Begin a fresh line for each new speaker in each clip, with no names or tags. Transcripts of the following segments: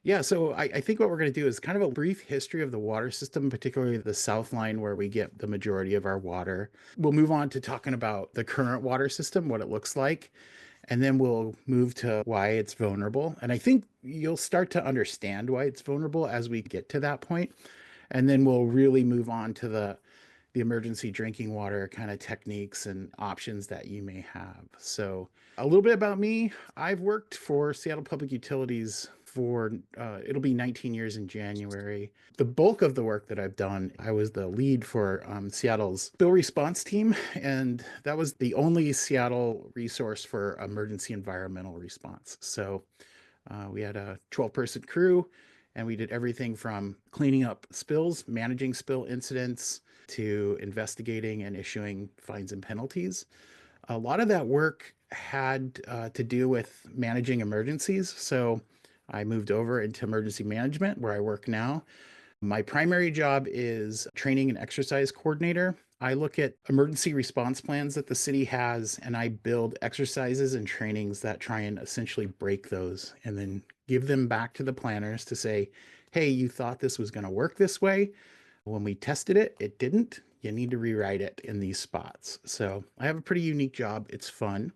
Yeah, so I think what we're going to do is kind of a brief history of the water system, particularly the South Line where we get the majority of our water. We'll move on to talking about the current water system, what it looks like, and then we'll move to why it's vulnerable. And I think you'll start to understand why it's vulnerable as we get to that point. And then we'll really move on to the emergency drinking water kind of techniques and options that you may have. So, a little bit about me. I've worked for Seattle Public Utilities for it'll be 19 years in January. The bulk of the work that I've done, I was the lead for Seattle's spill response team, and that was the only Seattle resource for emergency environmental response. So, we had a 12-person crew, and we did everything from cleaning up spills, managing spill incidents, to investigating and issuing fines and penalties. A lot of that work had to do with managing emergencies. So I moved over into emergency management where I work now. My primary job is training and exercise coordinator. I look at emergency response plans that the city has, and I build exercises and trainings that try and essentially break those and then give them back to the planners to say, hey, you thought this was going to work this way. When we tested it, it didn't. You need to rewrite it in these spots. So I have a pretty unique job. It's fun.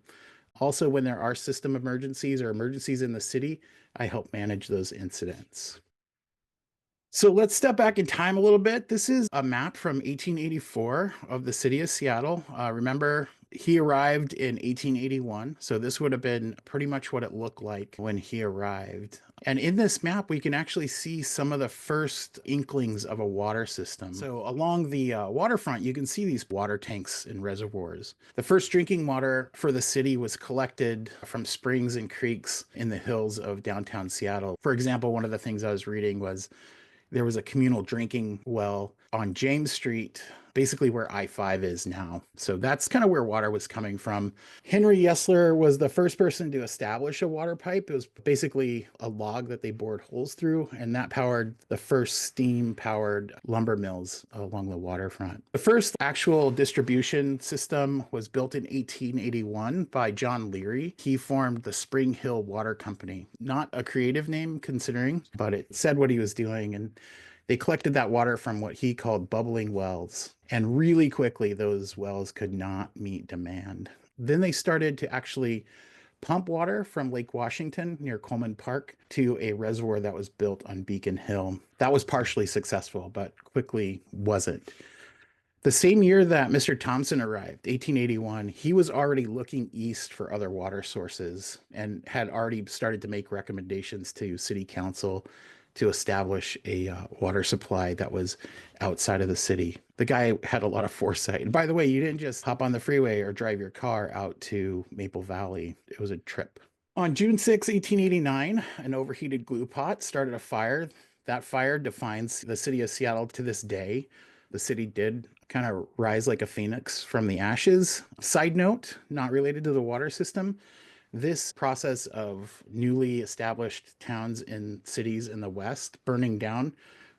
Also, when there are system emergencies or emergencies in the city, I help manage those incidents. So let's step back in time a little bit. This is a map from 1884 of the city of Seattle. Remember, he arrived in 1881. So this would have been pretty much what it looked like when he arrived. And in this map, we can actually see some of the first inklings of a water system. So along the waterfront, you can see these water tanks and reservoirs. The first drinking water for the city was collected from springs and creeks in the hills of downtown Seattle. For example, one of the things I was reading was there was a communal drinking well on James Street, basically where I-5 is now. So that's kind of where water was coming from. Henry Yesler was the first person to establish a water pipe. It was basically a log that they bored holes through, and that powered the first steam-powered lumber mills along the waterfront. The first actual distribution system was built in 1881 by John Leary. He formed the Spring Hill Water Company. Not a creative name considering, but it said what he was doing, and they collected that water from what he called bubbling wells. And really quickly, those wells could not meet demand. Then they started to actually pump water from Lake Washington near Coleman Park to a reservoir that was built on Beacon Hill. That was partially successful, but quickly wasn't. The same year that Mr. Thompson arrived, 1881, he was already looking east for other water sources and had already started to make recommendations to city council to establish a water supply that was outside of the city. The guy had a lot of foresight. And by the way, you didn't just hop on the freeway or drive your car out to Maple Valley. It was a trip. On June 6, 1889, an overheated glue pot started a fire. That fire defines the city of Seattle to this day. The city did kind of rise like a phoenix from the ashes. Side note, not related to the water system, this process of newly established towns and cities in the West burning down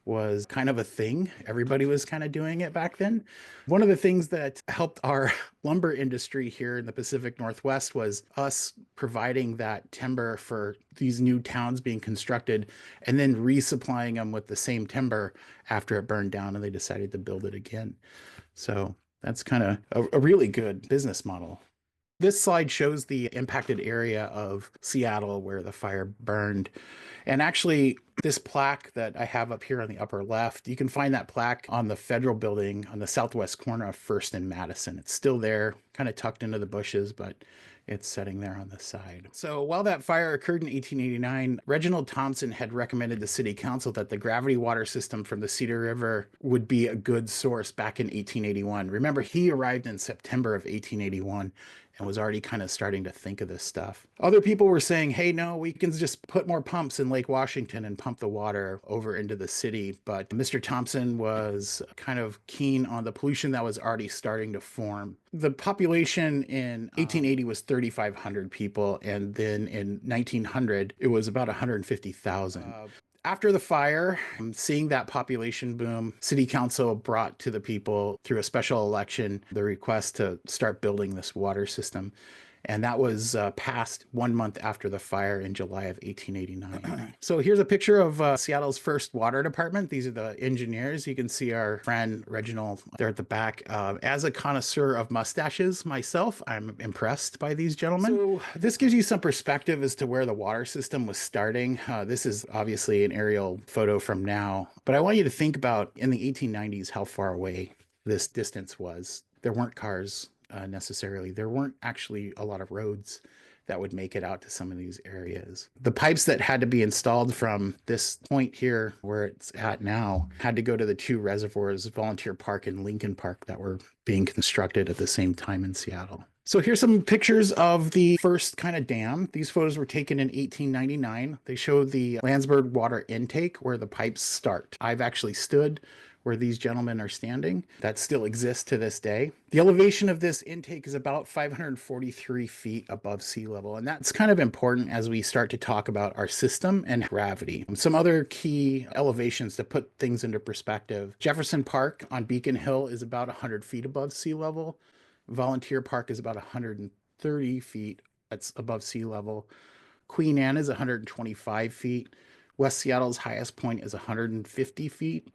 was kind of a thing. Everybody was kind of doing it back then. One of the things that helped our lumber industry here in the Pacific Northwest was us providing that timber for these new towns being constructed and then resupplying them with the same timber after it burned down and they decided to build it again. So that's kind of a really good business model. This slide shows the impacted area of Seattle where the fire burned. And actually, this plaque that I have up here on the upper left, you can find that plaque on the federal building on the southwest corner of First and Madison. It's still there, kind of tucked into the bushes, but it's sitting there on the side. So while that fire occurred in 1889, Reginald Thompson had recommended the city council that the gravity water system from the Cedar River would be a good source back in 1881. Remember, he arrived in September of 1881 and was already kind of starting to think of this stuff. Other people were saying, hey, no, we can just put more pumps in Lake Washington and pump the water over into the city. But Mr. Thompson was kind of keen on the pollution that was already starting to form. The population in 1880 was 3,500 people, and then in 1900, it was about 150,000. After the fire, seeing that population boom, city council brought to the people through a special election the request to start building this water system. And that was passed 1 month after the fire in July of 1889. So here's a picture of Seattle's first water department. These are the engineers. You can see our friend Reginald there at the back. As a connoisseur of mustaches myself, I'm impressed by these gentlemen. So this gives you some perspective as to where the water system was starting. This is obviously an aerial photo from now, but I want you to think about in the 1890s how far away this distance was. There weren't cars necessarily. There weren't actually a lot of roads that would make it out to some of these areas. The pipes that had to be installed from this point here where it's at now had to go to the two reservoirs, Volunteer Park and Lincoln Park, that were being constructed at the same time in Seattle. So here's some pictures of the first kind of dam. These photos were taken in 1899. They show the Landsberg water intake where the pipes start. I've actually stood where these gentlemen are standing. That still exists to this day. The elevation of this intake is about 543 feet above sea level, and that's kind of important as we start to talk about our system and gravity. Some other key elevations to put things into perspective. Jefferson Park on Beacon Hill is about 100 feet above sea level. Volunteer Park is about 130 feet that's above sea level. Queen Anne is 125 feet. West Seattle's highest point is 150 feet.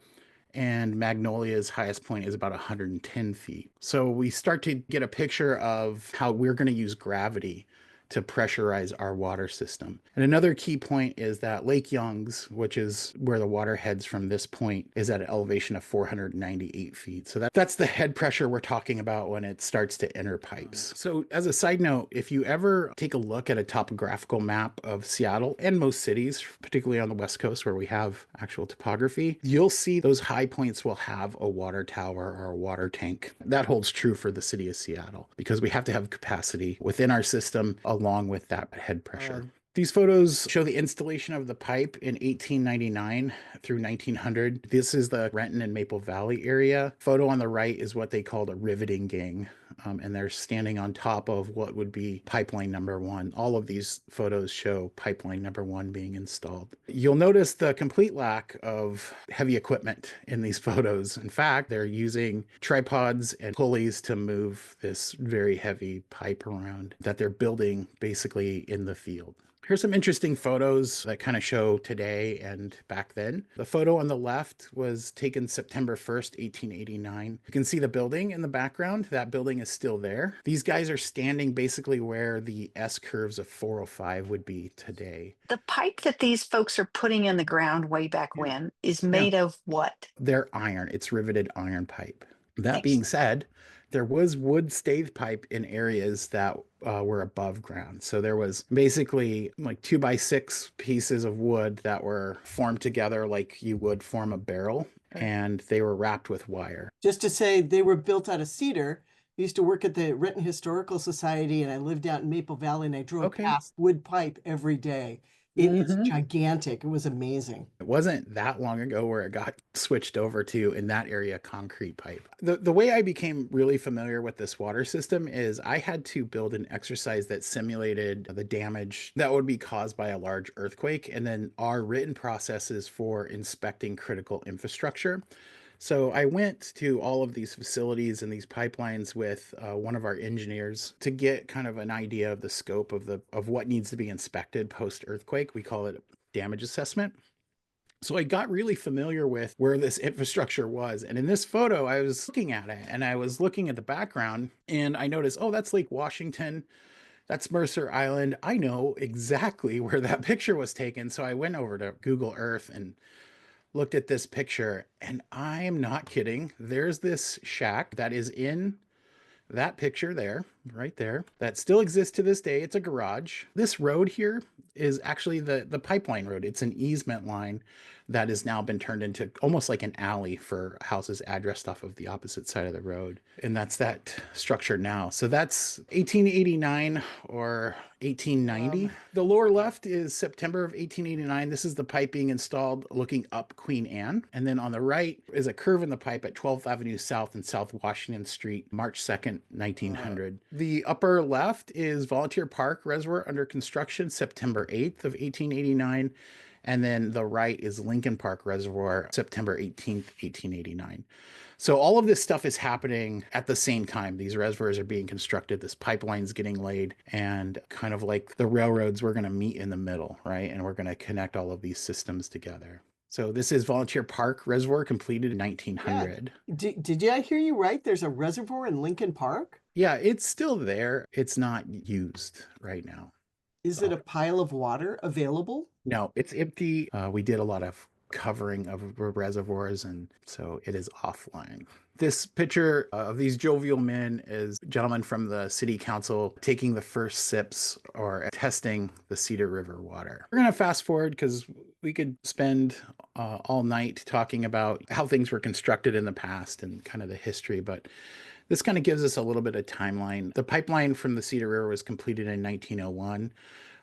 And Magnolia's highest point is about 110 feet. So we start to get a picture of how we're going to use gravity to pressurize our water system. And another key point is that Lake Young's, which is where the water heads from this point, is at an elevation of 498 feet. So that's the head pressure we're talking about when it starts to enter pipes. So as a side note, if you ever take a look at a topographical map of Seattle and most cities, particularly on the West Coast where we have actual topography, you'll see those high points will have a water tower or a water tank. That holds true for the city of Seattle because we have to have capacity within our system along with that head pressure. These photos show the installation of the pipe in 1899 through 1900. This is the Renton and Maple Valley area. Photo on the right is what they called a riveting gang, and they're standing on top of what would be pipeline number one. All of these photos show pipeline number one being installed. You'll notice the complete lack of heavy equipment in these photos. In fact, they're using tripods and pulleys to move this very heavy pipe around that they're building basically in the field. Here's some interesting photos that kind of show today and back then. The photo on the left was taken September 1st, 1889. You can see the building in the background. That building is still there. These guys are standing basically where the S curves of 405 would be today.
The pipe that these folks are putting in the ground way back when is made of what?
They're iron. It's riveted iron pipe. That being
Excellent.
said, there was wood stave pipe in areas that were above ground. So there was basically like 2x6 pieces of wood that were formed together like you would form a barrel, and they were wrapped with wire.
Just to say, they were built out of cedar. I used to work at the Renton Historical Society, and I lived out in Maple Valley, and I drove past wood pipe every day. It is gigantic. It was amazing.
It wasn't that long ago where it got switched over to, in that area, concrete pipe. The way I became really familiar with this water system is I had to build an exercise that simulated the damage that would be caused by a large earthquake, and then our written processes for inspecting critical infrastructure. So I went to all of these facilities and these pipelines with one of our engineers to get kind of an idea of the scope of what needs to be inspected post earthquake. We call it damage assessment. So I got really familiar with where this infrastructure was. And in this photo, I was looking at it and I was looking at the background and I noticed, oh, that's Lake Washington. That's Mercer Island. I know exactly where that picture was taken. So I went over to Google Earth and looked at this picture, and I'm not kidding. There's this shack that is in that picture there, right there, that still exists to this day. It's a garage. This road here is actually the pipeline road. It's an easement line that has now been turned into almost like an alley for houses addressed off of the opposite side of the road. And that's that structure now. So that's 1889 or 1890. The lower left is September of 1889. This is the pipe being installed looking up Queen Anne. And then on the right is a curve in the pipe at 12th Avenue South and South Washington Street, March 2nd, 1900. The upper left is Volunteer Park Reservoir under construction, September 8th of 1889. And then the right is Lincoln Park Reservoir, September 18th, 1889. So all of this stuff is happening at the same time. These reservoirs are being constructed, this pipeline's getting laid, and kind of like the railroads, we're going to meet in the middle, right? And we're going to connect all of these systems together. So this is Volunteer Park Reservoir, completed in
Yeah.
1900.
Did I hear you right? There's a reservoir in Lincoln Park?
Yeah, it's still there. It's not used right now.
Is it
So
a pile of water available?
no, it's empty. We did a lot of covering of reservoirs, and so it is offline. This picture of these jovial men is a gentleman from the city council taking the first sips or testing the Cedar River water. We're going to fast forward because we could spend all night talking about how things were constructed in the past and kind of the history, but this kind of gives us a little bit of timeline. The pipeline from the Cedar River was completed in 1901.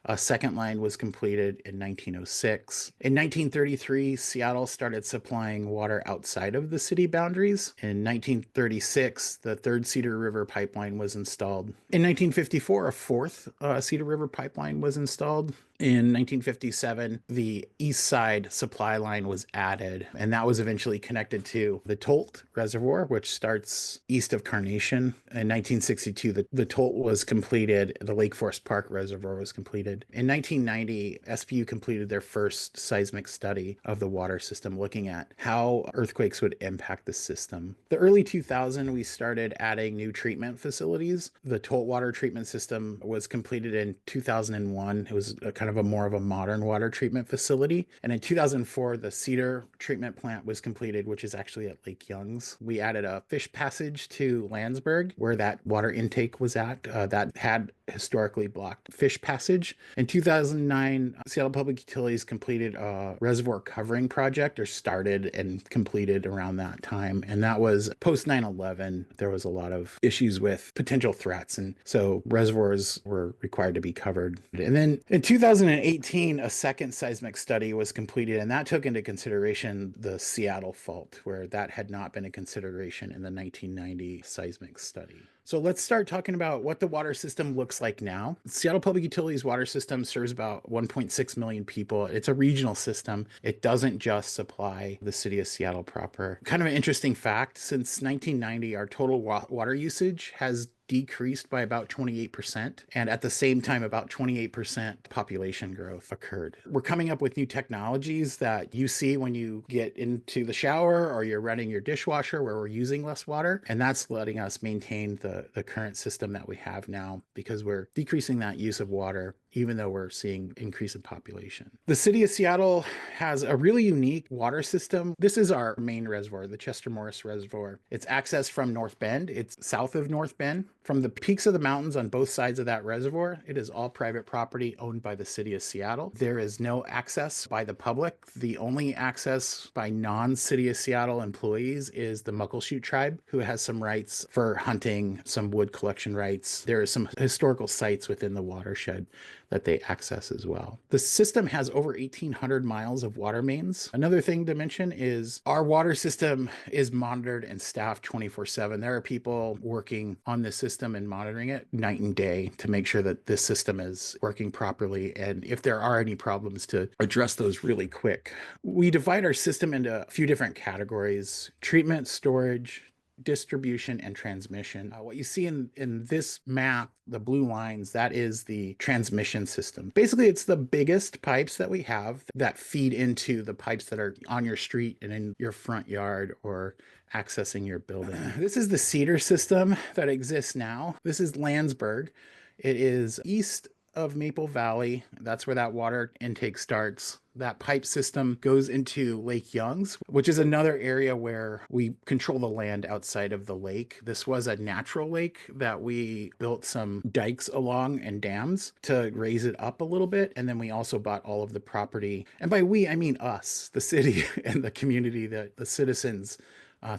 A second line was completed in 1906. In 1933, Seattle started supplying water outside of the city boundaries. In 1936, the third Cedar River pipeline was installed. In 1954, a fourth Cedar River pipeline was installed. In 1957, the east side supply line was added, and that was eventually connected to the Tolt Reservoir, which starts east of Carnation. In 1962, the Tolt was completed, the Lake Forest Park Reservoir was completed. In 1990, SPU completed their first seismic study of the water system, looking at how earthquakes would impact the system. The early 2000s, we started adding new treatment facilities. The Tolt water treatment system was completed in 2001. It was a kind of a more of a modern water treatment facility. And in 2004, the Cedar treatment plant was completed, which is actually at Lake Young's. We added a fish passage to Landsberg, where that water intake was at, that had historically blocked fish passage. In 2009, Seattle Public Utilities completed a reservoir covering project, or started and completed around that time. And that was post 9/11. There was a lot of issues with potential threats. And so reservoirs were required to be covered. And then in 2018, a second seismic study was completed, and that took into consideration the Seattle fault, where that had not been a consideration in the 1990 seismic study. So let's start talking about what the water system looks like now. Seattle Public Utilities water system serves about 1.6 million people. It's a regional system. It doesn't just supply the city of Seattle proper. Kind of an interesting fact, since 1990, our total water usage has decreased by about 28%. And at the same time, about 28% population growth occurred. We're coming up with new technologies that you see when you get into the shower or you're running your dishwasher, where we're using less water. And that's letting us maintain the current system that we have now, because we're decreasing that use of water, even though we're seeing increase in population. The city of Seattle has a really unique water system. This is our main reservoir, the Chester Morris Reservoir. It's accessed from North Bend. It's south of North Bend. From the peaks of the mountains on both sides of that reservoir, it is all private property owned by the city of Seattle. There is no access by the public. The only access by non-city of Seattle employees is the Muckleshoot tribe, who has some rights for hunting, some wood collection rights. There are some historical sites within the watershed that they access as well. The system has over 1,800 miles of water mains. Another thing to mention is our water system is monitored and staffed 24/7. There are people working on this system and monitoring it night and day to make sure that this system is working properly, and if there are any problems, to address those really quick. We divide our system into a few different categories: treatment, storage, distribution, and transmission. What you see in this map, the blue lines, that is the transmission system. Basically, it's the biggest pipes that we have that feed into the pipes that are on your street and in your front yard or accessing your building. This is the Cedar system that exists now. This is Landsberg. It is east of Maple Valley. That's where that water intake starts. That pipe system goes into Lake Young's, which is another area where we control the land outside of the lake. This was a natural lake that we built some dikes along and dams to raise it up a little bit. And then we also bought all of the property. And by we, I mean us, the city and the community, the citizens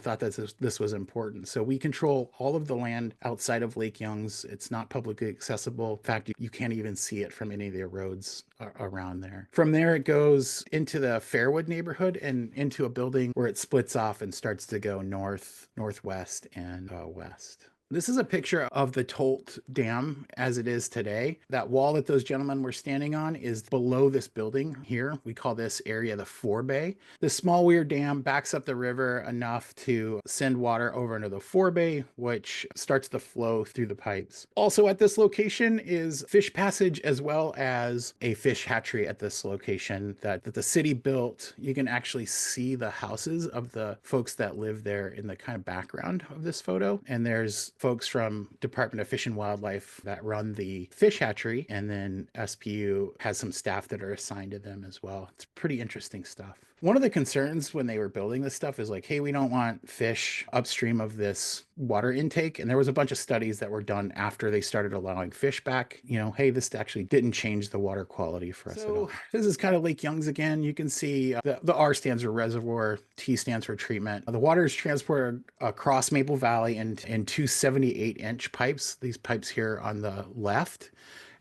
thought that this was important. So we control all of the land outside of Lake Young's. It's not publicly accessible. In fact, you can't even see it from any of the roads around there. From there, it goes into the Fairwood neighborhood and into a building where it splits off and starts to go north, northwest, and west. This is a picture of the Tolt Dam as it is today. That wall that those gentlemen were standing on is below this building here. We call this area the forebay. The small weir dam backs up the river enough to send water over into the forebay, which starts the flow through the pipes. Also at this location is fish passage as well as a fish hatchery at this location that the city built. You can actually see the houses of the folks that live there in the kind of background of this photo. And there's folks from Department of Fish and Wildlife that run the fish hatchery, and then SPU has some staff that are assigned to them as well. It's pretty interesting stuff. One of the concerns when they were building this stuff is like, hey, we don't want fish upstream of this water intake. And there was a bunch of studies that were done after they started allowing fish back. You know, hey, this actually didn't change the water quality for us at all. This is kind of Lake Young's again. You can see the R stands for reservoir, T stands for treatment. The water is transported across Maple Valley in two 78-inch pipes. These pipes here on the left,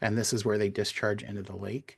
and this is where they discharge into the lake.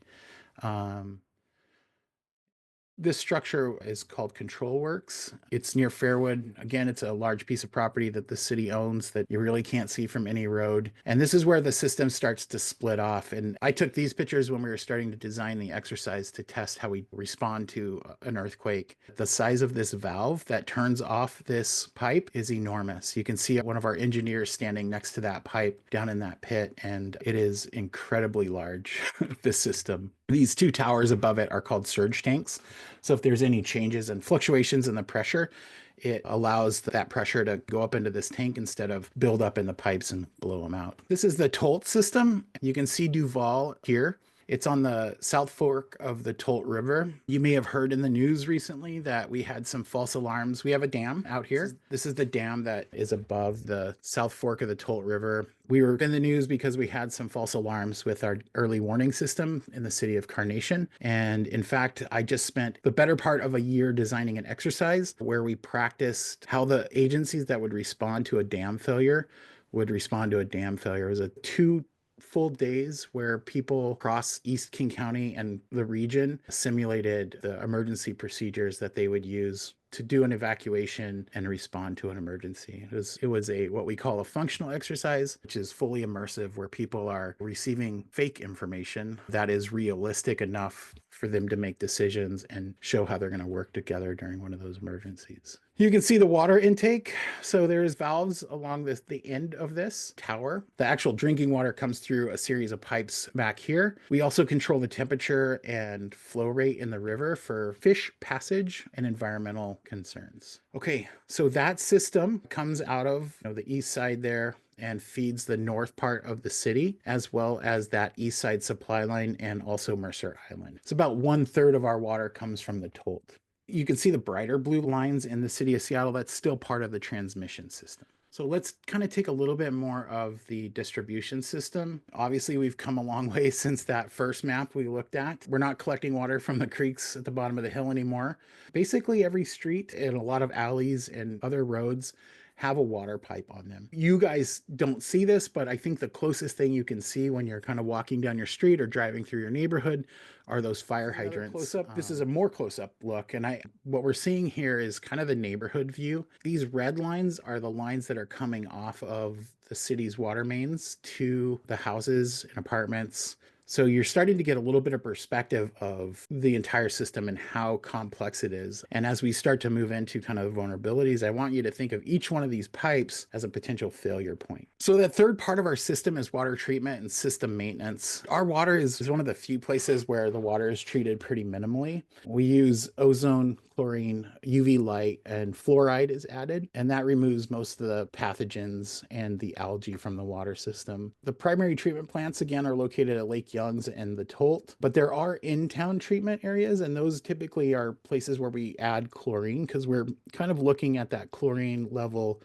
This structure is called Control Works. It's near Fairwood. Again, it's a large piece of property that the city owns that you really can't see from any road. And this is where the system starts to split off. And I took these pictures when we were starting to design the exercise to test how we respond to an earthquake. The size of this valve that turns off this pipe is enormous. You can see one of our engineers standing next to that pipe down in that pit, and it is incredibly large, this system. These two towers above it are called surge tanks. So if there's any changes and fluctuations in the pressure, it allows that pressure to go up into this tank instead of build up in the pipes and blow them out. This is the Tolt system. You can see Duval here. It's on the South Fork of the Tolt River. You may have heard in the news recently that we had some false alarms. We have a dam out here. This is the dam that is above the South Fork of the Tolt River. We were in the news because we had some false alarms with our early warning system in the city of Carnation. And in fact, I just spent the better part of a year designing an exercise where we practiced how the agencies that would respond to a dam failure would respond to a dam failure. It was a 2 full days where people across East King County and the region simulated the emergency procedures that they would use to do an evacuation and respond to an emergency. It was a what we call a functional exercise, which is fully immersive, where people are receiving fake information that is realistic enough for them to make decisions and show how they're going to work together during one of those emergencies. You can see the water intake. So there's valves along the end of this tower. The actual drinking water comes through a series of pipes back here. We also control the temperature and flow rate in the river for fish passage and environmental concerns. Okay, so that system comes out of the east side there and feeds the north part of the city, as well as that east side supply line and also Mercer Island. It's about 1/3 of our water comes from the Tolt. You can see the brighter blue lines in the city of Seattle. That's still part of the transmission system. So let's kind of take a little bit more of the distribution system. Obviously, we've come a long way since that first map we looked at. We're not collecting water from the creeks at the bottom of the hill anymore. Basically, every street and a lot of alleys and other roads have a water pipe on them. You guys don't see this, but I think the closest thing you can see when you're kind of walking down your street or driving through your neighborhood are those fire hydrants. Close up. This is a more close up look, and what we're seeing here is kind of the neighborhood view. These red lines are the lines that are coming off of the city's water mains to the houses and apartments. So you're starting to get a little bit of perspective of the entire system and how complex it is. And as we start to move into kind of vulnerabilities, I want you to think of each one of these pipes as a potential failure point. So that third part of our system is water treatment and system maintenance. Our water is one of the few places where the water is treated pretty minimally. We use ozone, chlorine, UV light, and fluoride is added, and that removes most of the pathogens and the algae from the water system. The primary treatment plants, again, are located at Lake Young's and the Tolt, but there are in-town treatment areas, and those typically are places where we add chlorine because we're kind of looking at that chlorine level,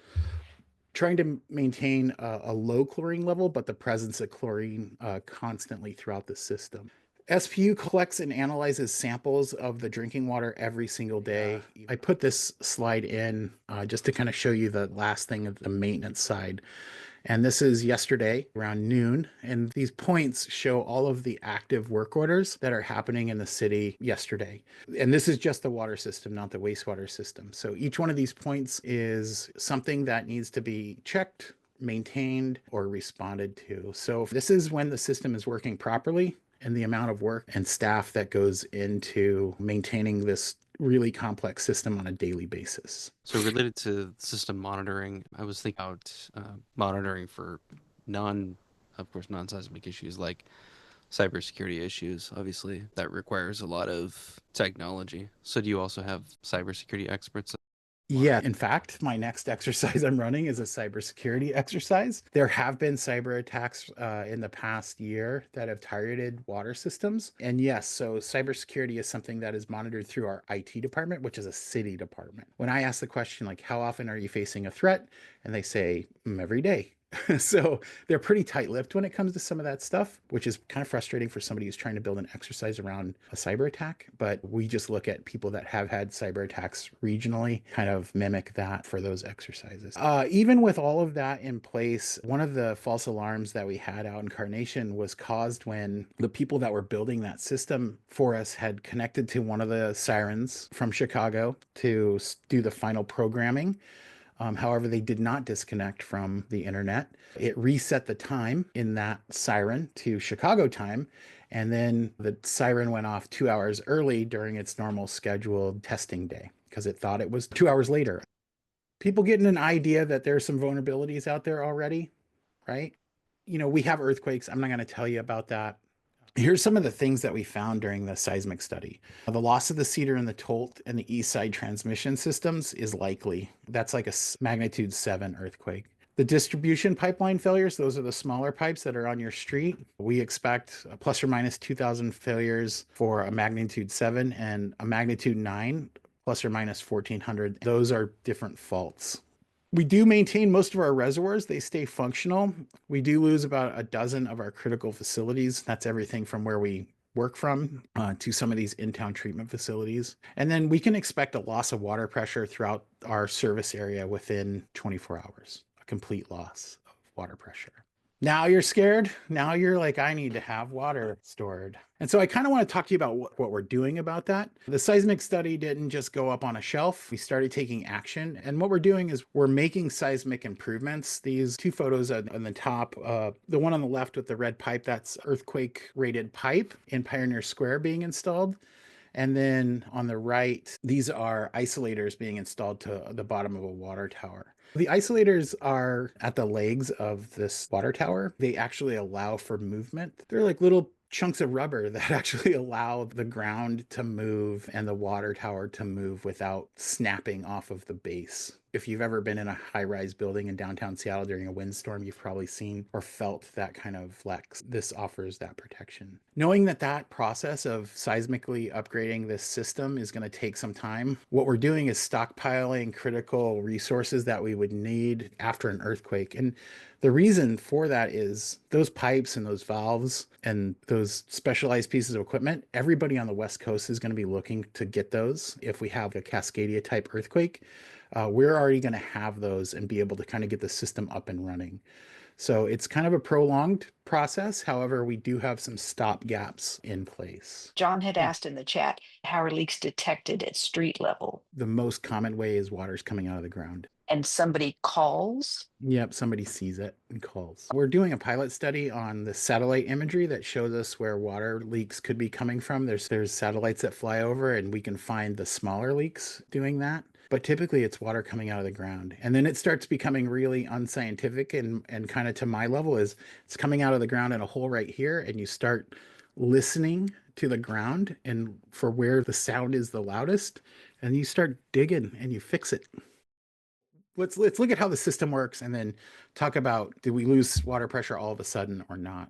trying to maintain a low chlorine level, but the presence of chlorine constantly throughout the system. SPU collects and analyzes samples of the drinking water every single day. I put this slide in just to kind of show you the last thing of the maintenance side. And this is yesterday around noon. And these points show all of the active work orders that are happening in the city yesterday. And this is just the water system, not the wastewater system. So each one of these points is something that needs to be checked, maintained or responded to. So this is when the system is working properly, and the amount of work and staff that goes into maintaining this really complex system on a daily basis.
So related to system monitoring, I was thinking about monitoring for of course, non-seismic issues like cybersecurity issues. Obviously, that requires a lot of technology. So do you also have cybersecurity experts?
Yeah, in fact, my next exercise I'm running is a cybersecurity exercise. There have been cyber attacks in the past year that have targeted water systems. And yes, so cybersecurity is something that is monitored through our IT department, which is a city department. When I ask the question, like, how often are you facing a threat? And they say, every day. So they're pretty tight-lipped when it comes to some of that stuff, which is kind of frustrating for somebody who's trying to build an exercise around a cyber attack. But we just look at people that have had cyber attacks regionally, kind of mimic that for those exercises. Even with all of that in place, one of the false alarms that we had out in Carnation was caused when the people that were building that system for us had connected to one of the sirens from Chicago to do the final programming. However, they did not disconnect from the internet. It reset the time in that siren to Chicago time. And then the siren went off 2 hours early during its normal scheduled testing day because it thought it was 2 hours later. People getting an idea that there's some vulnerabilities out there already, right? We have earthquakes. I'm not going to tell you about that. Here's some of the things that we found during the seismic study. The loss of the Cedar and the Tolt and the east side transmission systems is likely. That's like a magnitude 7 earthquake. The distribution pipeline failures, those are the smaller pipes that are on your street. We expect a plus or minus 2,000 failures for a magnitude 7 and a magnitude 9 plus or minus 1,400. Those are different faults. We do maintain most of our reservoirs. They stay functional. We do lose about a dozen of our critical facilities. That's everything from where we work from to some of these in-town treatment facilities. And then we can expect a loss of water pressure throughout our service area within 24 hours, a complete loss of water pressure. Now you're scared. Now you're like, I need to have water stored. And so I kind of want to talk to you about what we're doing about that. The seismic study didn't just go up on a shelf. We started taking action. And what we're doing is we're making seismic improvements. These two photos on the top, the one on the left with the red pipe, that's earthquake rated pipe in Pioneer Square being installed. And then on the right, these are isolators being installed to the bottom of a water tower. The isolators are at the legs of this water tower. They actually allow for movement. They're like little chunks of rubber that actually allow the ground to move and the water tower to move without snapping off of the base. If you've ever been in a high-rise building in downtown Seattle during a windstorm, you've probably seen or felt that kind of flex. This offers that protection. Knowing that that process of seismically upgrading this system is going to take some time, what we're doing is stockpiling critical resources that we would need after an earthquake. And the reason for that is those pipes and those valves and those specialized pieces of equipment, everybody on the West Coast is going to be looking to get those if we have a Cascadia type earthquake. We're already going to have those and be able to kind of get the system up and running. So it's kind of a prolonged process. However, we do have some stop gaps in place.
John had asked in the chat, how are leaks detected at street level?
The most common way is water's coming out of the ground.
And somebody calls?
Yep, somebody sees it and calls. We're doing a pilot study on the satellite imagery that shows us where water leaks could be coming from. There's satellites that fly over and we can find the smaller leaks doing that. But typically it's water coming out of the ground. And then it starts becoming really unscientific and kind of to my level is it's coming out of the ground in a hole right here. And you start listening to the ground and for where the sound is the loudest. And you start digging and you fix it. Let's look at how the system works and then talk about, did we lose water pressure all of a sudden or not?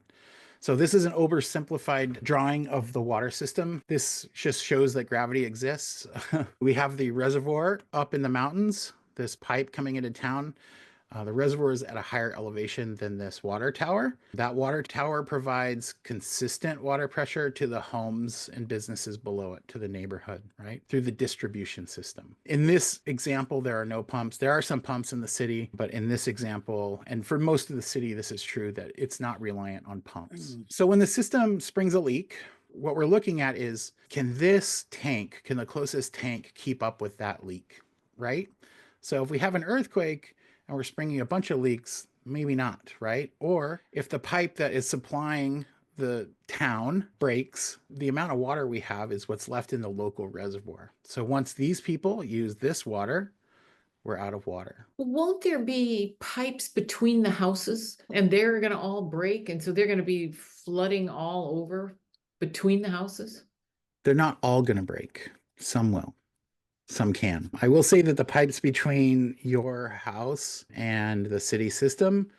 So this is an oversimplified drawing of the water system. This just shows that gravity exists. We have the reservoir up in the mountains, this pipe coming into town. The reservoir is at a higher elevation than this water tower. That water tower provides consistent water pressure to the homes and businesses below it, to the neighborhood, right? Through the distribution system. In this example, there are no pumps. There are some pumps in the city, but in this example, and for most of the city, this is true that it's not reliant on pumps. So when the system springs a leak, what we're looking at is, can the closest tank keep up with that leak, right? So if we have an earthquake, and we're springing a bunch of leaks, maybe not, right? Or if the pipe that is supplying the town breaks, the amount of water we have is what's left in the local reservoir. So once these people use this water, we're out of water.
Won't there be pipes between the houses and they're gonna all break and so they're gonna be flooding all over between the houses?
They're not all going to break. Some will. Some can. I will say that the pipes between your house and the city system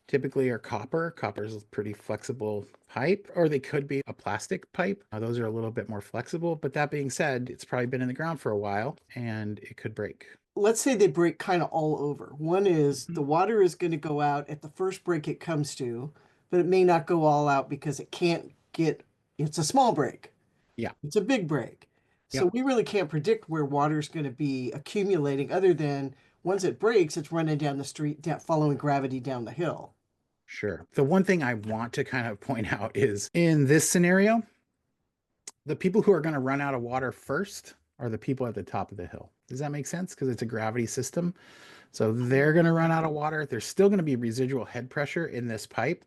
typically are copper. Copper is a pretty flexible pipe, or they could be a plastic pipe. Those are a little bit more flexible. But that being said, it's probably been in the ground for a while and it could break.
Let's say they break kind of all over. One is the water is going to go out at the first break it comes to, but it may not go all out because it can't get, it's a small break.
Yeah.
It's a big break. So
Yeah.
we really can't predict where water is going to be accumulating other than once it breaks, it's running down the street, following gravity down the hill.
Sure. The one thing I want to kind of point out is in this scenario, the people who are going to run out of water first are the people at the top of the hill. Does that make sense? Because it's a gravity system. So they're going to run out of water. There's still going to be residual head pressure in this pipe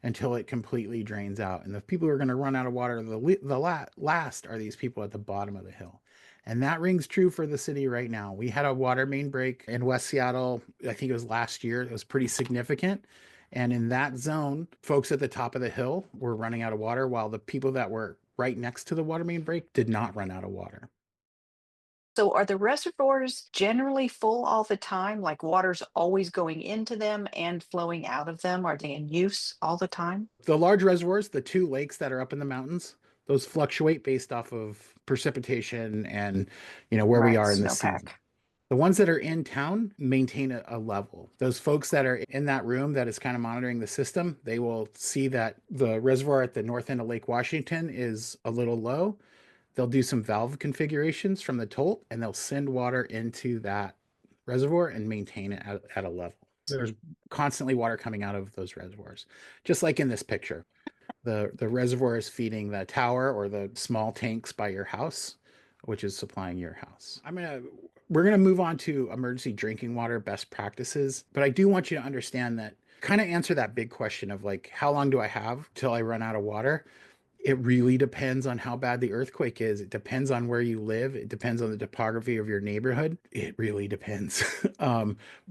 until it completely drains out. And the people who are going to run out of water the last are these people at the bottom of the hill. And that rings true for the city right now. We had a water main break in West Seattle. I think it was last year. It was pretty significant. And in that zone, folks at the top of the hill were running out of water, while the people that were right next to the water main break did not run out of water.
So are the reservoirs generally full all the time? Like water's always going into them and flowing out of them? Are they in use all the time?
The large reservoirs, the two lakes that are up in the mountains, those fluctuate based off of precipitation and, where we
Right,
are in the season.
snowpack.
The ones that are in town maintain a level. Those folks that are in that room that is kind of monitoring the system, they will see that the reservoir at the north end of Lake Washington is a little low. They'll do some valve configurations from the tolt and they'll send water into that reservoir and maintain it at a level. There's constantly water coming out of those reservoirs, just like in this picture. The reservoir is feeding the tower or the small tanks by your house, which is supplying your house. We're gonna move on to emergency drinking water best practices, but I do want you to understand that, kind of answer that big question of like, how long do I have till I run out of water? It really depends on how bad the earthquake is. It depends on where you live. It depends on the topography of your neighborhood. It really depends.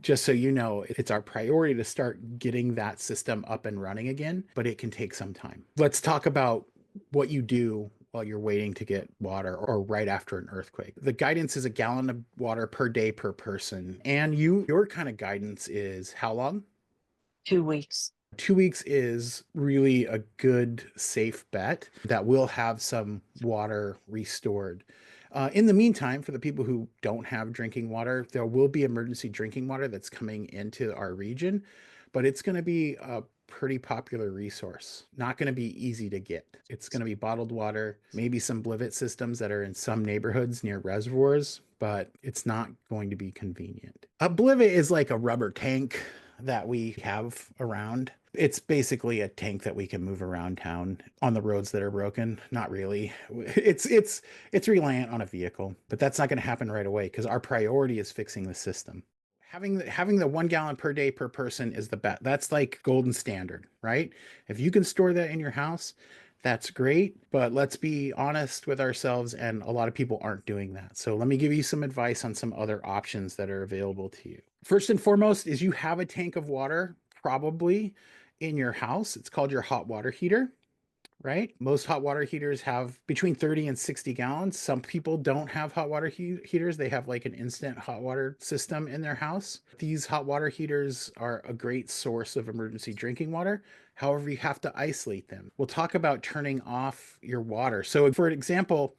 Just so you know, it's our priority to start getting that system up and running again, but it can take some time. Let's talk about what you do while you're waiting to get water or right after an earthquake. The guidance is a gallon of water per day per person. And your kind of guidance is how long?
2 weeks.
2 weeks is really a good, safe bet that we'll have some water restored. In the meantime, for the people who don't have drinking water, there will be emergency drinking water that's coming into our region, but it's going to be a pretty popular resource. Not going to be easy to get. It's going to be bottled water, maybe some blivet systems that are in some neighborhoods near reservoirs, but it's not going to be convenient. A blivet is like a rubber tank that we have around. It's basically a tank that we can move around town on the roads that are broken. Not really. It's reliant on a vehicle, but that's not going to happen right away because our priority is fixing the system. Having the 1 gallon per day per person is the bet. That's like golden standard, right? If you can store that in your house, that's great, but let's be honest with ourselves, and a lot of people aren't doing that. So let me give you some advice on some other options that are available to you. First and foremost is you have a tank of water probably in your house. It's called your hot water heater, right? Most hot water heaters have between 30 and 60 gallons. Some people don't have hot water heaters. They have like an instant hot water system in their house. These hot water heaters are a great source of emergency drinking water. However, you have to isolate them. We'll talk about turning off your water. So for example,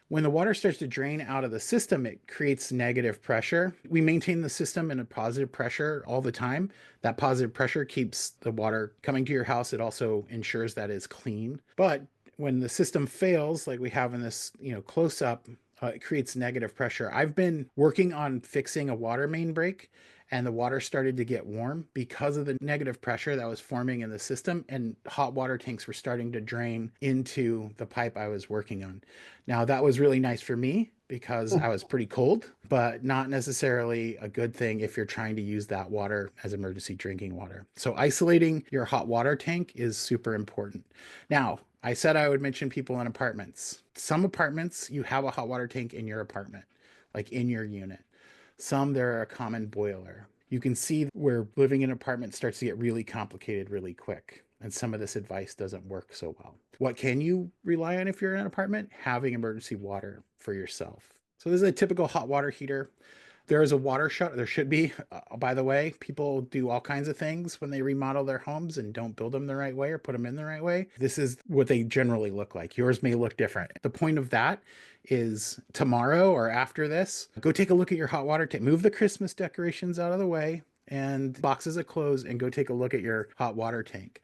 when the water starts to drain out of the system, it creates negative pressure. We maintain the system in a positive pressure all the time. That positive pressure keeps the water coming to your house. It also ensures that it's clean. But when the system fails, like we have in this, close up, it creates negative pressure. I've been working on fixing a water main break, and the water started to get warm because of the negative pressure that was forming in the system, and hot water tanks were starting to drain into the pipe I was working on. Now, that was really nice for me because I was pretty cold, but not necessarily a good thing if you're trying to use that water as emergency drinking water. So isolating your hot water tank is super important. Now, I said I would mention people in apartments. Some apartments, you have a hot water tank in your apartment, like in your unit. Some, they're a common boiler. You can see where living in an apartment starts to get really complicated really quick. And some of this advice doesn't work so well. What can you rely on if you're in an apartment? Having emergency water for yourself. So this is a typical hot water heater. There is a water shut. There should be, by the way, people do all kinds of things when they remodel their homes and don't build them the right way or put them in the right way. This is what they generally look like. Yours may look different. The point of that is tomorrow or after this, go take a look at your hot water tank. Move the Christmas decorations out of the way and boxes of clothes and go take a look at your hot water tank.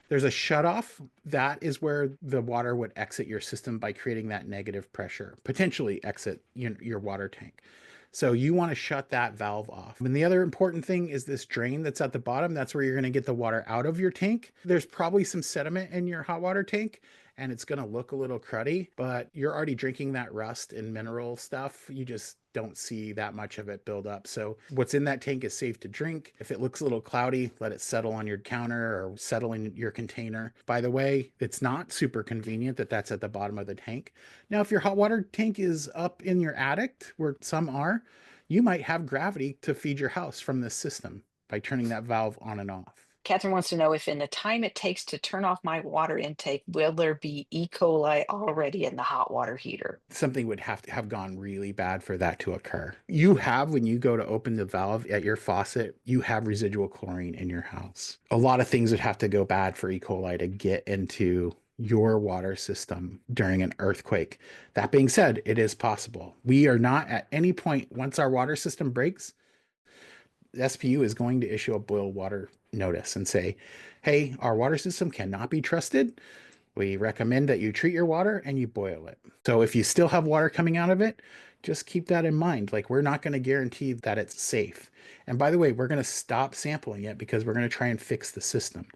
There's a shutoff. That is where the water would exit your system by creating that negative pressure, potentially exit your water tank. So you want to shut that valve off. And the other important thing is this drain that's at the bottom. That's where you're going to get the water out of your tank. There's probably some sediment in your hot water tank and it's going to look a little cruddy, but you're already drinking that rust and mineral stuff. You just don't see that much of it build up. So what's in that tank is safe to drink. If it looks a little cloudy, let it settle on your counter or settle in your container. By the way, it's not super convenient that that's at the bottom of the tank. Now, if your hot water tank is up in your attic, where some are, you might have gravity to feed your house from this system by turning that valve on and off.
Catherine wants to know if in the time it takes to turn off my water intake, will there be E. coli already in the hot water heater?
Something would have to have gone really bad for that to occur. You have, when you go to open the valve at your faucet, you have residual chlorine in your house. A lot of things would have to go bad for E. coli to get into your water system during an earthquake. That being said, it is possible. We are not at any point, once our water system breaks, the SPU is going to issue a boil water notice and say, hey, our water system cannot be trusted. We recommend that you treat your water and you boil it. So if you still have water coming out of it, just keep that in mind. Like, we're not going to guarantee that it's safe. And by the way, we're going to stop sampling it because we're going to try and fix the system.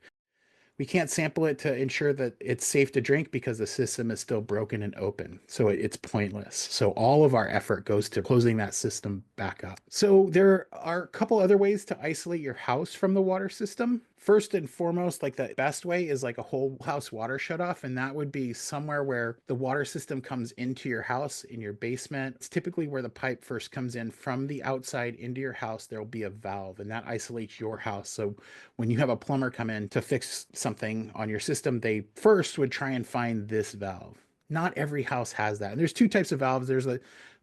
We can't sample it to ensure that it's safe to drink because the system is still broken and open. So it's pointless. So all of our effort goes to closing that system back up. So there are a couple other ways to isolate your house from the water system. First and foremost, like the best way is like a whole house water shutoff. And that would be somewhere where the water system comes into your house, in your basement. It's typically where the pipe first comes in from the outside into your house. There'll be a valve and that isolates your house. So when you have a plumber come in to fix something on your system, they first would try and find this valve. Not every house has that. And there's two types of valves. There's the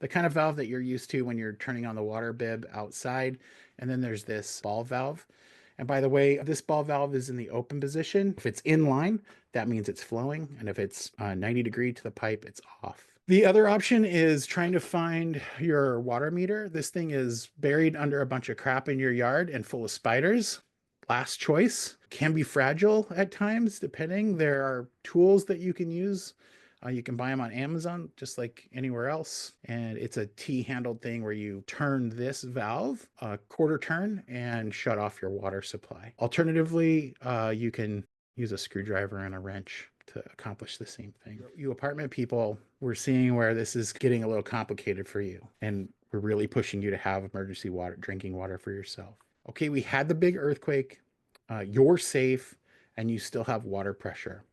kind of valve that you're used to when you're turning on the water bib outside. And then there's this ball valve. And by the way, this ball valve is in the open position. If it's in line, that means it's flowing. And if it's 90 degree to the pipe, it's off. The other option is trying to find your water meter. This thing is buried under a bunch of crap in your yard and full of spiders. Last choice. Can be fragile at times, depending. There are tools that you can use. You can buy them on Amazon, just like anywhere else. And it's a T-handled thing where you turn this valve a quarter turn and shut off your water supply. Alternatively, you can use a screwdriver and a wrench to accomplish the same thing. You apartment people, we're seeing where this is getting a little complicated for you. And we're really pushing you to have emergency water, drinking water for yourself. Okay, we had the big earthquake. You're safe and you still have water pressure.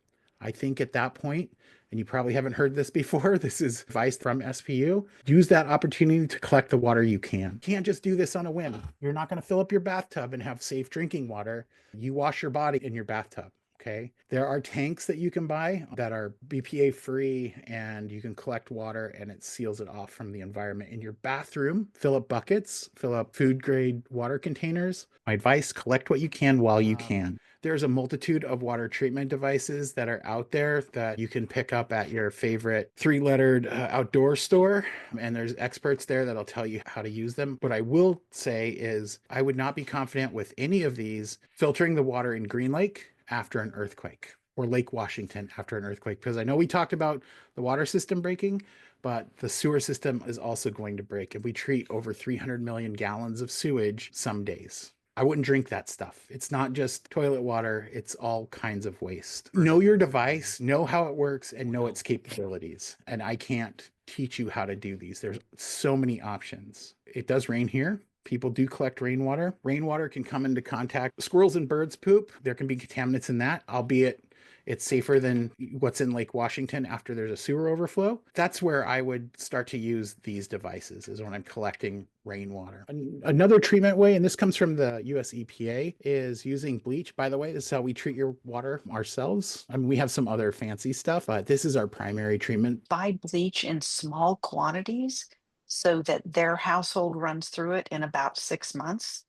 I think at that point, and you probably haven't heard this before, this is advice from SPU, use that opportunity to collect the water you can. You can't just do this on a whim. You're not going to fill up your bathtub and have safe drinking water. You wash your body in your bathtub. Okay. There are tanks that you can buy that are BPA free and you can collect water and it seals it off from the environment. In your bathroom, fill up buckets, fill up food grade water containers. My advice, collect what you can while you can. There's a multitude of water treatment devices that are out there that you can pick up at your favorite three-lettered outdoor store. And there's experts there that'll tell you how to use them. What I will say is I would not be confident with any of these filtering the water in Green Lake after an earthquake or Lake Washington after an earthquake, because I know we talked about the water system breaking, but the sewer system is also going to break. And we treat over 300 million gallons of sewage some days. I wouldn't drink that stuff. It's not just toilet water, it's all kinds of waste. Know your device, know how it works, and know its capabilities. And I can't teach you how to do these. There's so many options. It does rain here. People do collect rainwater. Rainwater can come into contact squirrels and birds poop. There can be contaminants in that, albeit it's safer than what's in Lake Washington after there's a sewer overflow. That's where I would start to use these devices, is when I'm collecting rainwater. Another treatment way, and this comes from the US EPA, is using bleach. By the way, this is how we treat your water ourselves. I mean, we have some other fancy stuff, but this is our primary treatment.
Buy bleach in small quantities so that their household runs through it in about 6 months.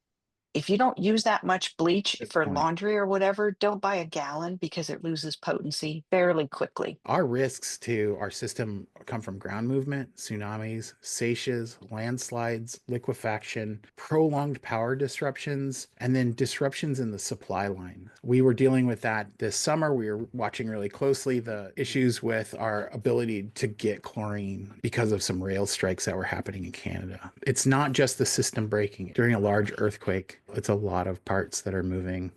If you don't use that much bleach
Good
for
point.
laundry or whatever, don't buy a gallon because it loses potency fairly quickly.
Our risks to our system come from ground movement, tsunamis, seiches, landslides, liquefaction, prolonged power disruptions, and then disruptions in the supply line. We were dealing with that this summer. We were watching really closely the issues with our ability to get chlorine because of some rail strikes that were happening in Canada. It's not just the system breaking. During a large earthquake, it's a lot of parts that are moving,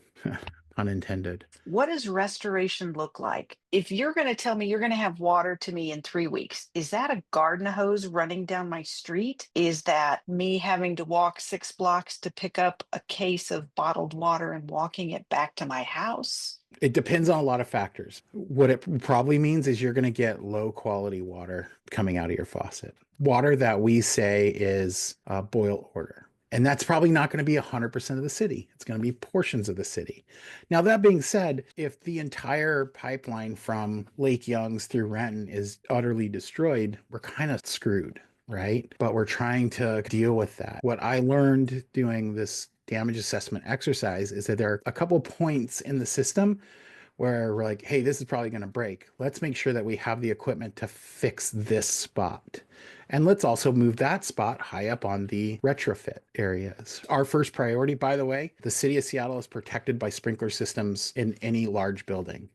unintended.
What does restoration look like? If you're going to tell me you're going to have water to me in 3 weeks, is that a garden hose running down my street? Is that me having to walk 6 blocks to pick up a case of bottled water and walking it back to my house?
It depends on a lot of factors. What it probably means is you're going to get low quality water coming out of your faucet. Water that we say is boil order. And that's probably not going to be 100% of the city. It's going to be portions of the city. Now, that being said, if the entire pipeline from Lake Youngs through Renton is utterly destroyed, we're kind of screwed, right? But we're trying to deal with that. What I learned doing this damage assessment exercise is that there are a couple points in the system where we're like, hey, this is probably going to break. Let's make sure that we have the equipment to fix this spot. And let's also move that spot high up on the retrofit areas. Our first priority, by the way, the city of Seattle is protected by sprinkler systems in any large building.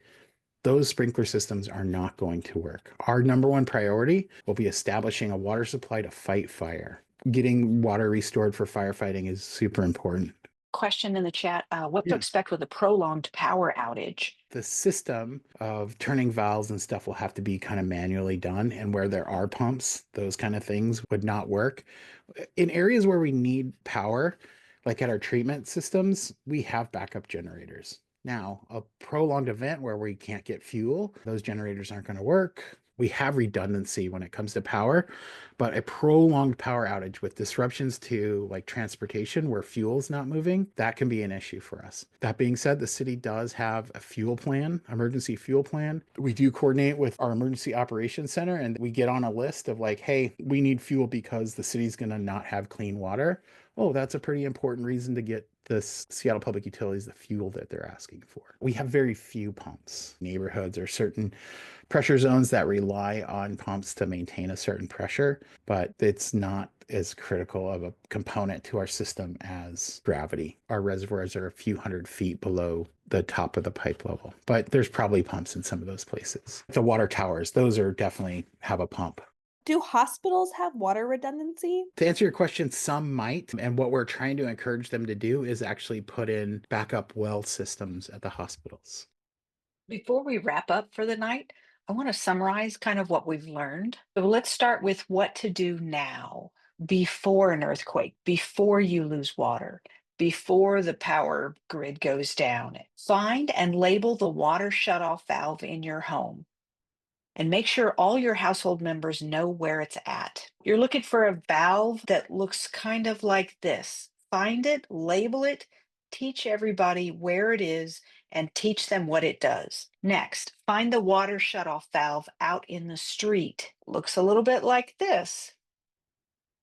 Those sprinkler systems are not going to work. Our number one priority will be establishing a water supply to fight fire. Getting water restored for firefighting is super important.
Question in the chat, what to
Yeah.
expect with a prolonged power outage?
The system of turning valves and stuff will have to be kind of manually done. And where there are pumps, those kind of things would not work. In areas where we need power, like at our treatment systems, we have backup generators. Now, a prolonged event where we can't get fuel, those generators aren't going to work. We have redundancy when it comes to power, but a prolonged power outage with disruptions to like transportation where fuel's not moving, that can be an issue for us. That being said, the city does have a fuel plan, emergency fuel plan. We do coordinate with our emergency operations center and we get on a list of like, hey, we need fuel because the city's going to not have clean water. Oh, that's a pretty important reason to get the Seattle Public Utilities the fuel that they're asking for. We have very few pumps. Neighborhoods or certain pressure zones that rely on pumps to maintain a certain pressure, but it's not as critical of a component to our system as gravity. Our reservoirs are a few hundred feet below the top of the pipe level, but there's probably pumps in some of those places. The water towers, those are definitely have a pump.
Do hospitals have water redundancy?
To answer your question, some might. And what we're trying to encourage them to do is actually put in backup well systems at the hospitals.
Before we wrap up for the night, I want to summarize kind of what we've learned. So let's start with what to do now, before an earthquake, before you lose water, before the power grid goes down. Find and label the water shutoff valve in your home, and make sure all your household members know where it's at. You're looking for a valve that looks kind of like this. Find it, label it, teach everybody where it is, and teach them what it does. Next, find the water shutoff valve out in the street. Looks a little bit like this.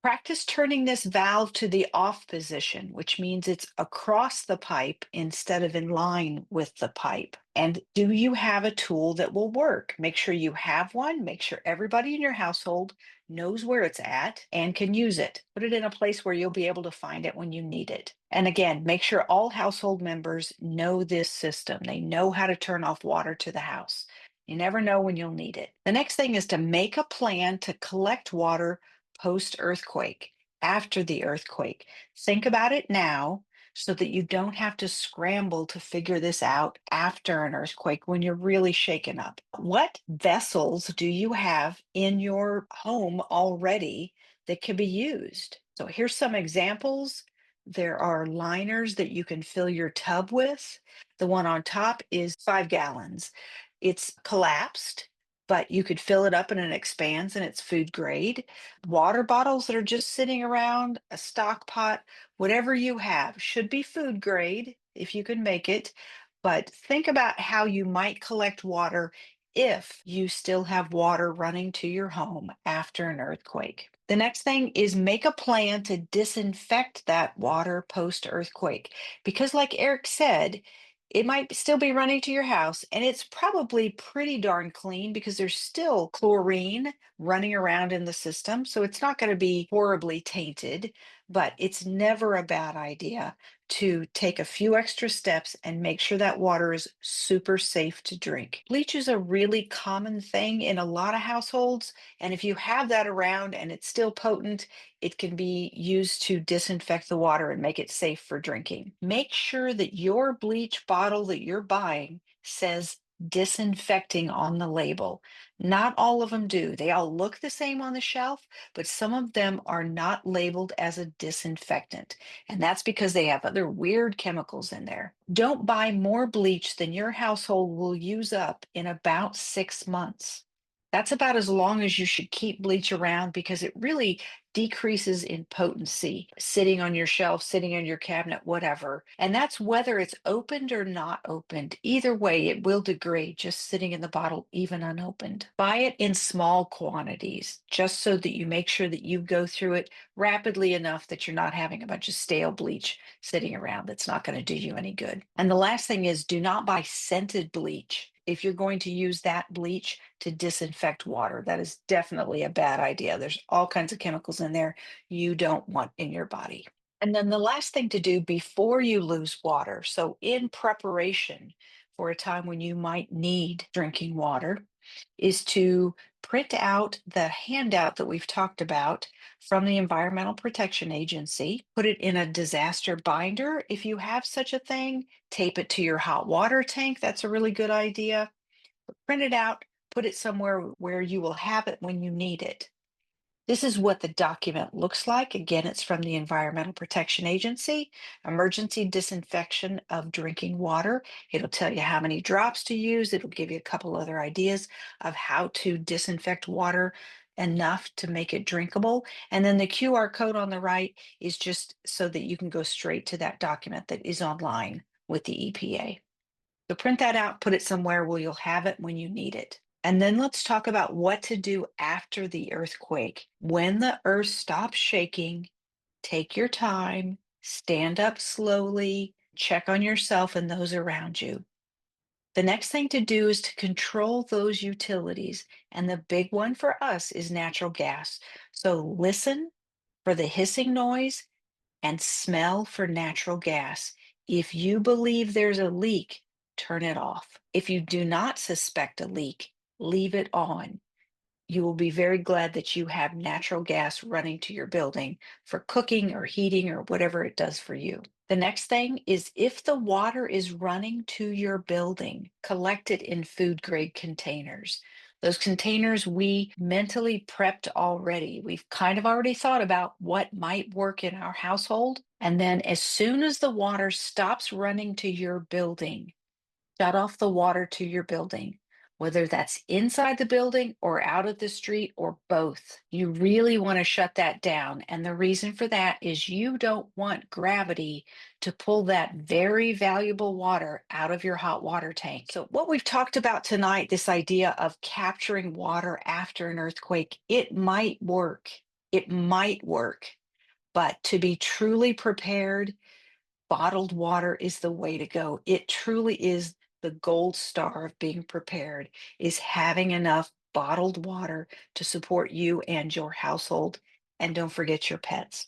Practice turning this valve to the off position, which means it's across the pipe instead of in line with the pipe. And do you have a tool that will work? Make sure you have one. Make sure everybody in your household knows where it's at and can use it. Put it in a place where you'll be able to find it when you need it. And again, make sure all household members know this system. They know how to turn off water to the house. You never know when you'll need it. The next thing is to make a plan to collect water post-earthquake, after the earthquake. Think about it now so that you don't have to scramble to figure this out after an earthquake when you're really shaken up. What vessels do you have in your home already that can be used? So here's some examples. There are liners that you can fill your tub with. The one on top is 5 gallons. It's collapsed, but you could fill it up and it expands and it's food grade. Water bottles that are just sitting around, a stock pot, whatever you have should be food grade if you can make it. But think about how you might collect water if you still have water running to your home after an earthquake. The next thing is make a plan to disinfect that water post earthquake. Because, like Eric said, it might still be running to your house and it's probably pretty darn clean because there's still chlorine running around in the system. So it's not going to be horribly tainted, but it's never a bad idea to take a few extra steps and make sure that water is super safe to drink. Bleach is a really common thing in a lot of households. And if you have that around and it's still potent, it can be used to disinfect the water and make it safe for drinking. Make sure that your bleach bottle that you're buying says disinfecting on the label. Not all of them do. They all look the same on the shelf, but some of them are not labeled as a disinfectant. And that's because they have other weird chemicals in there. Don't buy more bleach than your household will use up in about 6 months. That's about as long as you should keep bleach around because it really decreases in potency, sitting on your shelf, sitting in your cabinet, whatever. And that's whether it's opened or not opened. Either way, it will degrade just sitting in the bottle, even unopened. Buy it in small quantities, just so that you make sure that you go through it rapidly enough that you're not having a bunch of stale bleach sitting around that's not going to do you any good. And the last thing is do not buy scented bleach. If you're going to use that bleach to disinfect water, that is definitely a bad idea. There's all kinds of chemicals in there you don't want in your body. And then the last thing to do before you lose water, so in preparation for a time when you might need drinking water, is to print out the handout that we've talked about from the Environmental Protection Agency, put it in a disaster binder if you have such a thing, tape it to your hot water tank. That's a really good idea. Print it out, put it somewhere where you will have it when you need it. This is what the document looks like. Again, it's from the Environmental Protection Agency, Emergency Disinfection of Drinking Water. It'll tell you how many drops to use. It'll give you a couple other ideas of how to disinfect water enough to make it drinkable. And then the QR code on the right is just so that you can go straight to that document that is online with the EPA. So print that out, put it somewhere where you'll have it when you need it. And then let's talk about what to do after the earthquake. When the earth stops shaking, take your time, stand up slowly, check on yourself and those around you. The next thing to do is to control those utilities. And the big one for us is natural gas. So listen for the hissing noise and smell for natural gas. If you believe there's a leak, turn it off. If you do not suspect a leak, leave it on. You will be very glad that you have natural gas running to your building for cooking or heating or whatever it does for you. The next thing is if the water is running to your building, collect it in food grade containers. Those containers we mentally prepped already. We've kind of already thought about what might work in our household. And then as soon as the water stops running to your building, shut off the water to your building, whether that's inside the building or out of the street or both. You really want to shut that down. And the reason for that is you don't want gravity to pull that very valuable water out of your hot water tank. So, what we've talked about tonight, this idea of capturing water after an earthquake, it might work. It might work. But to be truly prepared, bottled water is the way to go. It truly is the gold star of being prepared, is having enough bottled water to support you and your household. And don't forget your pets.